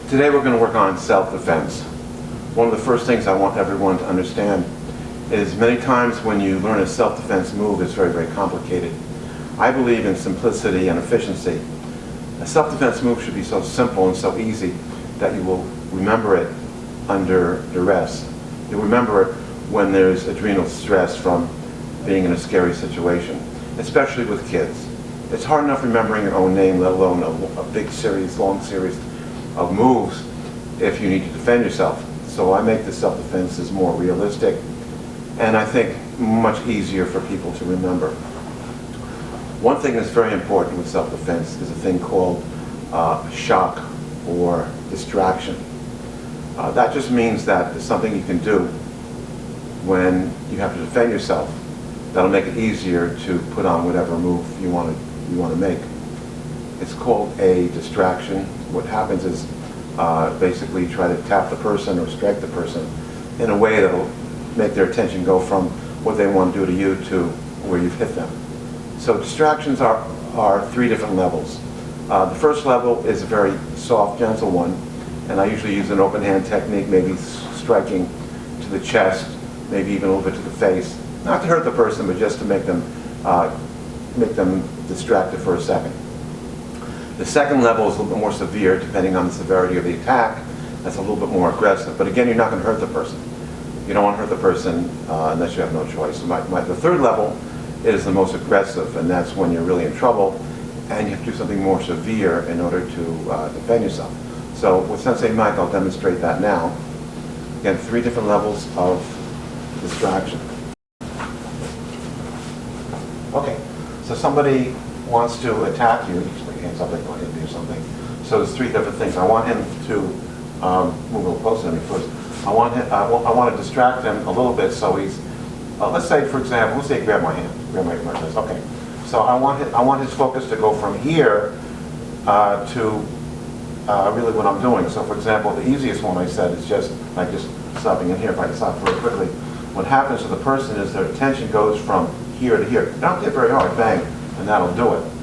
Today we're going to work on self-defense. One of the first things I want everyone to understand is many times when you learn a self-defense move, it's very, very complicated. I believe in simplicity and efficiency. A self-defense move should be so simple and so easy that you will remember it under duress. You'll remember it when there's adrenal stress from being in a scary situation, especially with kids. It's hard enough remembering your own name, let alone a big series, long series of moves if you need to defend yourself. So I make the self-defenses more realistic and I think much easier for people to remember. One thing that's very important with self-defense is a thing called shock or distraction. That just means that there's something you can do when you have to defend yourself that'll make it easier to put on whatever move you want to make. It's called a distraction. What happens is basically try to tap the person or strike the person in a way that'll make their attention go from what they want to do to you to where you've hit them. So distractions are three different levels. The first level is a very soft, gentle one, and I usually use an open hand technique, maybe striking to the chest, maybe even a little bit to the face, not to hurt the person, but just to make them distracted for a second. The second level is a little bit more severe, depending on the severity of the attack. That's a little bit more aggressive. But again, you're not going to hurt the person. You don't want to hurt the person unless you have no choice. The third level is the most aggressive, and that's when you're really in trouble, and you have to do something more severe in order to defend yourself. So with Sensei Mike, I'll demonstrate that now. Again, three different levels of distraction. Okay, so somebody wants to attack you, hands up like going to do something. So there's three different things. I want him to move a little closer to me first. I want to distract him a little bit so he's, let's say for example, let's say grab my hand, grab my wrist. Okay. So I want his focus to go from here to really what I'm doing. So for example, the easiest one I said is just like just stopping in here. If I stop very quickly, what happens to the person is their attention goes from here to here. Don't hit very hard, bang, and that'll do it.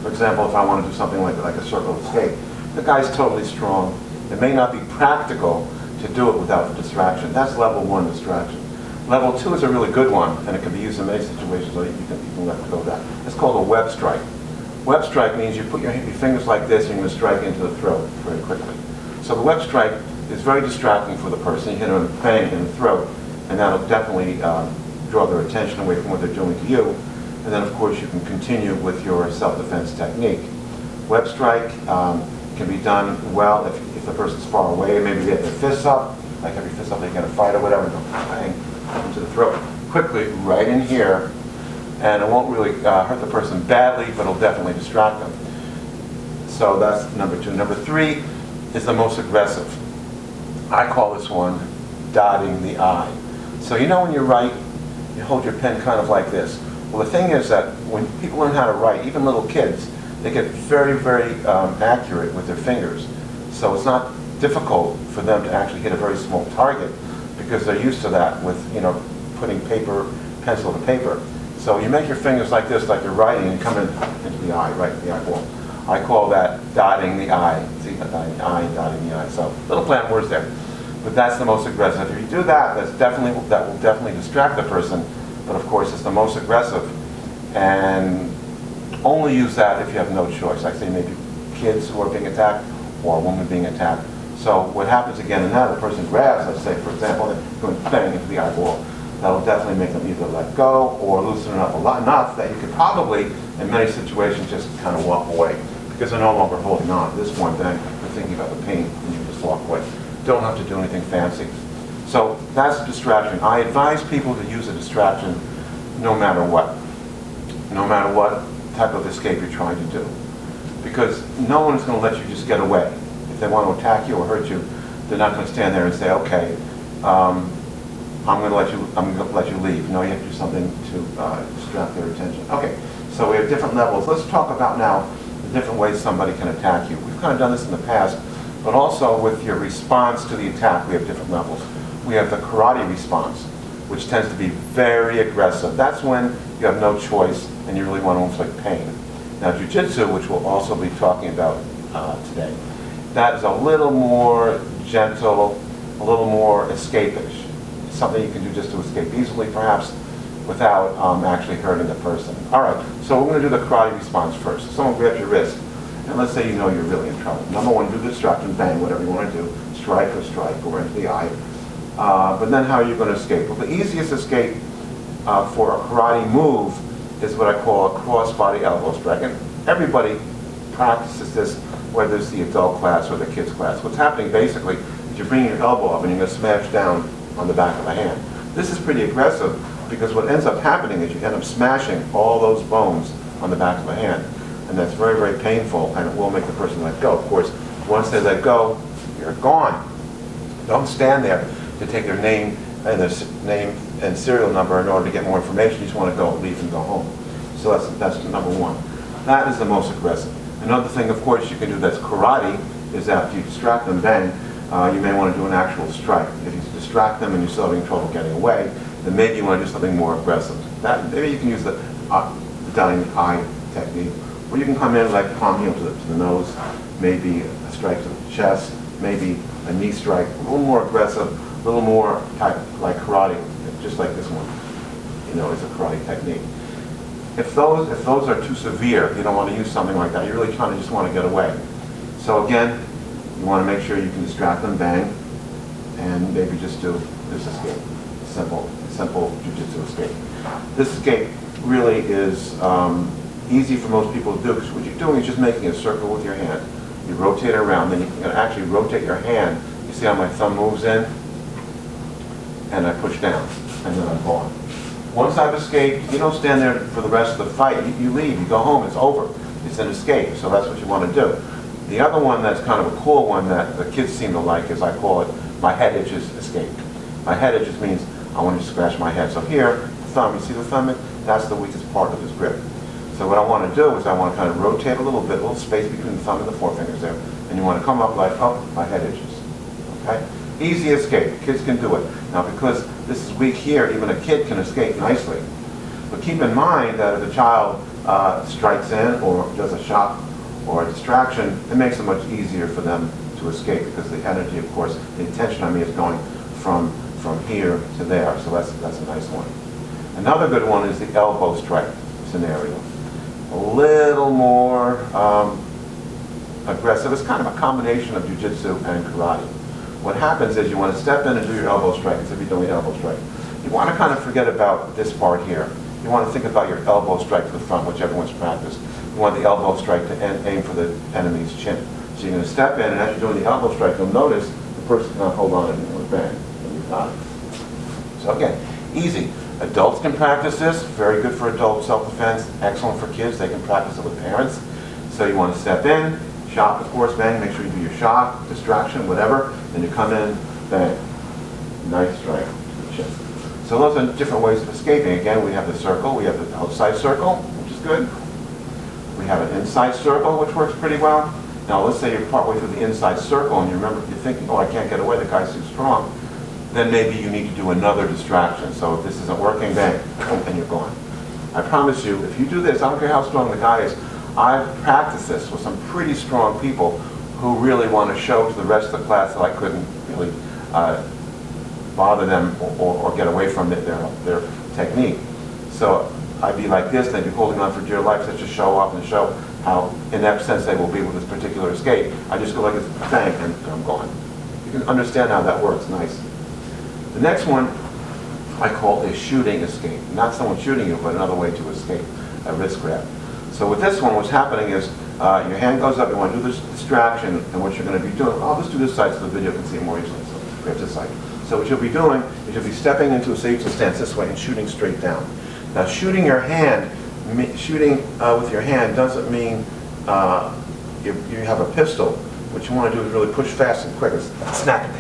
For example, if I want to do something like a circle escape, the guy's totally strong. It may not be practical to do it without the distraction. That's level one distraction. Level two is a really good one, and it can be used in many situations, so you can let go of that. It's called a web strike. Web strike means you put your fingers like this and you're going to strike into the throat very quickly. So the web strike is very distracting for the person. You hit them bang in the throat, and that'll definitely draw their attention away from what they're doing to you. And then, of course, you can continue with your self-defense technique. Web strike can be done well if the person's far away. Maybe they have their fists up, like have your fists up, they get a fight or whatever, and go bang into the throat. Quickly, right in here, and it won't really hurt the person badly, but it'll definitely distract them. So that's number two. Number three is the most aggressive. I call this one dotting the I. So you know when you write, you hold your pen kind of like this. Well, the thing is that when people learn how to write, even little kids, they get very, very accurate with their fingers. So it's not difficult for them to actually hit a very small target because they're used to that with, putting pencil to paper. So you make your fingers like this, like you're writing, and come into the eye, right, the eyeball. I call that dotting the I. See, dotting the I, dotting the I. So little plant words there. But that's the most aggressive. If you do that, that will definitely distract the person. But of course, it's the most aggressive, and only use that if you have no choice. Like say maybe kids who are being attacked or a woman being attacked. So what happens again in that, the person grabs, let's say for example, they're going bang into the eyeball. That'll definitely make them either let go or loosen it up a lot enough that you could probably, in many situations, just kind of walk away because they're no longer holding on. This one thing, they're thinking about the pain, and you just walk away. Don't have to do anything fancy. So that's a distraction. I advise people to use a distraction no matter what. No matter what type of escape you're trying to do. Because no one is going to let you just get away. If they want to attack you or hurt you, they're not going to stand there and say, okay, I'm going to let you leave. No, you have to do something to distract their attention. Okay, so we have different levels. Let's talk about now the different ways somebody can attack you. We've kind of done this in the past, but also with your response to the attack, we have different levels. We have the karate response, which tends to be very aggressive. That's when you have no choice and you really want to inflict pain. Now, Ju-Jitsu, which we'll also be talking about today, that is a little more gentle, a little more escapish. Something you can do just to escape easily, perhaps, without actually hurting the person. All right, so we're going to do the karate response first. Someone grabs your wrist, and let's say you know you're really in trouble. Number one, do the distraction, bang, whatever you want to do, strike or into the eye. But then how are you going to escape? Well, the easiest escape for a karate move is what I call a cross-body elbow strike. And everybody practices this, whether it's the adult class or the kids class. What's happening basically is you're bringing your elbow up and you're going to smash down on the back of the hand. This is pretty aggressive because what ends up happening is you end up smashing all those bones on the back of the hand. And that's very, very painful, and it will make the person let go. Of course, once they let go, you're gone. Don't stand there to take their name and serial number in order to get more information. You just want to go, leave, and go home. So that's number one. That is the most aggressive. Another thing, of course, you can do that's karate is after you distract them, bang, you may want to do an actual strike. If you distract them and you're still having trouble getting away, then maybe you want to do something more aggressive. Maybe you can use the dying eye technique, or you can come in like palm heel to the nose, maybe a strike to the chest, maybe a knee strike, a little more aggressive, a little more like karate, just like this one. You know, it's a karate technique. If those are too severe, you don't want to use something like that. You really kind of just want to get away. So again, you want to make sure you can distract them, bang, and maybe just do this escape. Simple Ju-Jitsu escape. This escape really is easy for most people to do because what you're doing is just making a circle with your hand. You rotate it around, then you can actually rotate your hand. You see how my thumb moves in? And I push down, and then I'm gone. Once I've escaped, you don't stand there for the rest of the fight. You leave, you go home, it's over. It's an escape, so that's what you want to do. The other one that's kind of a cool one that the kids seem to like is I call it my head itches escape. My head itches means I want to scratch my head. So here, the thumb, you see the thumb? That's the weakest part of this grip. So what I want to do is I want to kind of rotate a little bit, a little space between the thumb and the forefingers there. And you want to come up like, oh, my head itches. Okay? Easy escape. Kids can do it. Now because this is weak here, even a kid can escape nicely. But keep in mind that if a child strikes in or does a shock or a distraction, it makes it much easier for them to escape because the energy, of course, the attention on me is going from here to there. So that's a nice one. Another good one is the elbow strike scenario. A little more aggressive. It's kind of a combination of Jiu-Jitsu and karate. What happens is you want to step in and do your elbow strike as if you're doing elbow strike. You want to kind of forget about this part here. You want to think about your elbow strike to the front, which everyone's practiced. You want the elbow strike to aim for the enemy's chin. So you're going to step in, and as you're doing the elbow strike, you'll notice the person cannot hold on anymore. Bang, and you've got it. So again, easy. Adults can practice this. Very good for adult self-defense. Excellent for kids. They can practice it with parents. So you want to step in, shock, of course, bang. Make sure you do your shock, distraction, whatever. Then you come in, bang. Nice strike to the chin. So those are different ways of escaping. Again, we have the circle. We have the outside circle, which is good. We have an inside circle, which works pretty well. Now, let's say you're partway through the inside circle and you're thinking, oh, I can't get away, the guy's too strong. Then maybe you need to do another distraction. So if this isn't working, bang, and you're gone. I promise you, if you do this, I don't care how strong the guy is, I've practiced this with some pretty strong people who really want to show to the rest of the class that I couldn't really bother them or get away from their technique. So I'd be like this, they'd be holding on for dear life just to show off and show how inept Sensei will be with this particular escape. I just go like this, bang, and I'm gone. You can understand how that works, nice. The next one I call a shooting escape. Not someone shooting you, but another way to escape, a wrist grab. So with this one, what's happening is your hand goes up, you want to do this distraction, and what you're going to be doing, I'll just do this side so the video can see it more easily. So grab this side. So what you'll be doing is you'll be stepping into a Seiyu stance this way and shooting straight down. Now shooting with your hand doesn't mean you have a pistol. What you want to do is really push fast and quick and snap it.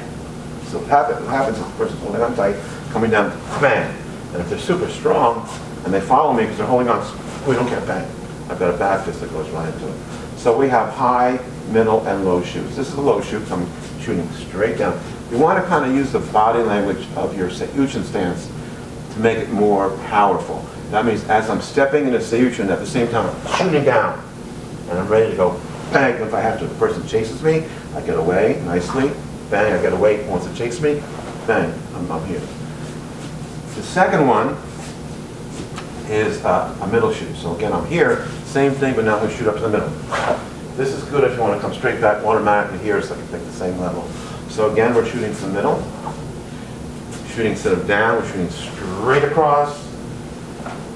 So what happens is the person's holding on tight, coming down, bang. And if they're super strong and they follow me because they're holding on, we don't get bang. I've got a back fist that goes right into it. So we have high, middle, and low shoots. This is a low shoot, so I'm shooting straight down. You want to kind of use the body language of your Seiyuchin stance to make it more powerful. That means as I'm stepping into Seiyuchin, at the same time I'm shooting down, and I'm ready to go bang, if I have to. If the person chases me, I get away nicely, bang, I get away. He wants to chase me, bang, I'm here. The second one is a middle shoot. So again, I'm here, same thing, but now I'm going to shoot up to the middle. This is good if you want to come straight back automatically here, so I can pick the same level. So again, we're shooting to the middle. Shooting instead of down, we're shooting straight across,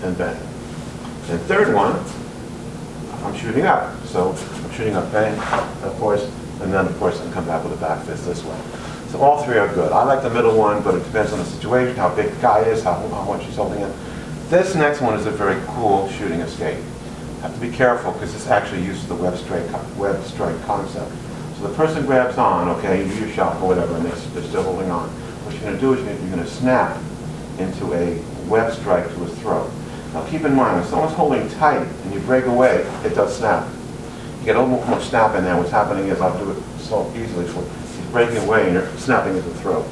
and bang. And third one, I'm shooting up. So I'm shooting up, bang, of course, and then of course I can come back with a back fist this way. So all three are good. I like the middle one, but it depends on the situation, how big the guy is, how much he's holding it. This next one is a very cool shooting escape. Have to be careful because this actually uses the web strike concept. So the person grabs on, okay, you do your shot or whatever, and they're still holding on. What you're going to do is you're going to snap into a web strike to his throat. Now keep in mind, when someone's holding tight and you break away, it does snap. You get a little more snap in there. What's happening is, I'll do it so easily, so he's breaking away and you're snapping into the throat.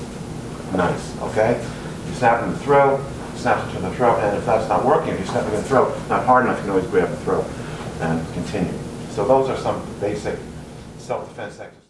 Nice, okay? You snap in the throat, snap into the throat, and if that's not working, if you're snapping in the throat, not hard enough, you can always grab the throat and continue. So those are some basic self-defense exercises.